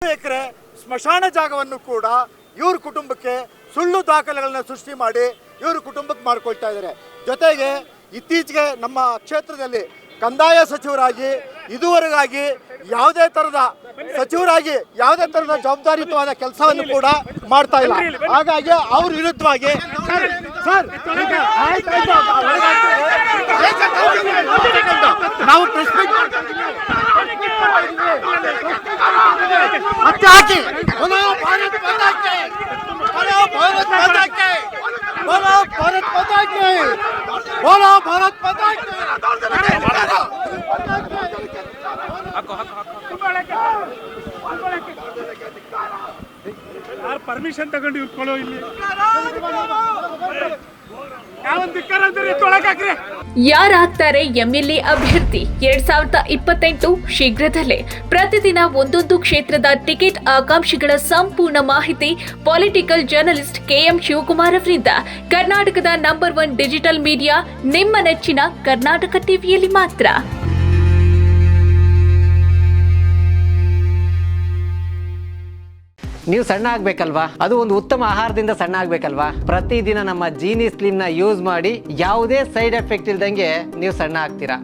ಎಕರೆ ಸ್ಮಶಾನ ಜಾಗವನ್ನು ಕೂಡ ಇವ್ರ ಕುಟುಂಬಕ್ಕೆ ಸುಳ್ಳು ದಾಖಲೆಗಳನ್ನ ಸೃಷ್ಟಿ ಮಾಡಿ ಇವ್ರ ಕುಟುಂಬಕ್ಕೆ ಮಾಡ್ಕೊಳ್ತಾ ಇದ್ದಾರೆ. ಜೊತೆಗೆ ಇತ್ತೀಚೆಗೆ ನಮ್ಮ ಕ್ಷೇತ್ರದಲ್ಲಿ ಕಂದಾಯ ಸಚಿವರಾಗಿ ಇದುವರೆಗಾಗಿ ಯಾವುದೇ ಥರದ ಜವಾಬ್ದಾರಿಯುತವಾದ ಕೆಲಸವನ್ನು ಕೂಡ ಮಾಡ್ತಾ ಇಲ್ಲ. ಹಾಗಾಗಿ ಅವ್ರ ವಿರುದ್ಧವಾಗಿ ನಾವು ಮತ್ತೆ ಹಾಕಿ बोलो भारत माता की बोलो भारत माता की बोलो भारत माता की बोलो भारत माता की ಯಾರು ಪರ್ಮಿಷನ್ ತಗೊಂಡು ಇಟ್ಕೊಳ್ಳೋ ಇಲ್ಲಿ ಯಾರಾಗ್ತಾರೆ ಎಂಎಲ್ಎ ಅಭ್ಯರ್ಥಿ 2028 ಶೀಘ್ರದಲ್ಲೇ. ಪ್ರತಿದಿನ ಒಂದೊಂದು ಕ್ಷೇತ್ರದ ಟಿಕೆಟ್ ಆಕಾಂಕ್ಷಿಗಳ ಸಂಪೂರ್ಣ ಮಾಹಿತಿ ಪೊಲಿಟಿಕಲ್ ಜರ್ನಲಿಸ್ಟ್ ಕೆಎಂ ಶಿವಕುಮಾರ್ ಅವರಿಂದ. ಕರ್ನಾಟಕದ ನಂಬರ್ 1 ಡಿಜಿಟಲ್ ಮೀಡಿಯಾ ನಿಮ್ಮ ನೆಚ್ಚಿನ ಕರ್ನಾಟಕ ಟಿವಿಯಲ್ಲಿ ಮಾತ್ರ. ನೀವು ಸಣ್ಣ ಆಗ್ಬೇಕಲ್ವಾ? ಅದು ಒಂದು ಉತ್ತಮ ಆಹಾರದಿಂದ ಸಣ್ಣ ಆಗ್ಬೇಕಲ್ವಾ? ಪ್ರತಿದಿನ ನಮ್ಮ ಜೀನಿ ಸ್ಲಿಮ್ನ ಯೂಸ್ ಮಾಡಿ ಯಾವುದೇ ಸೈಡ್ ಎಫೆಕ್ಟ್ ಇಲ್ದಂಗೆ ನೀವು ಸಣ್ಣ ಆಗ್ತೀರಾ.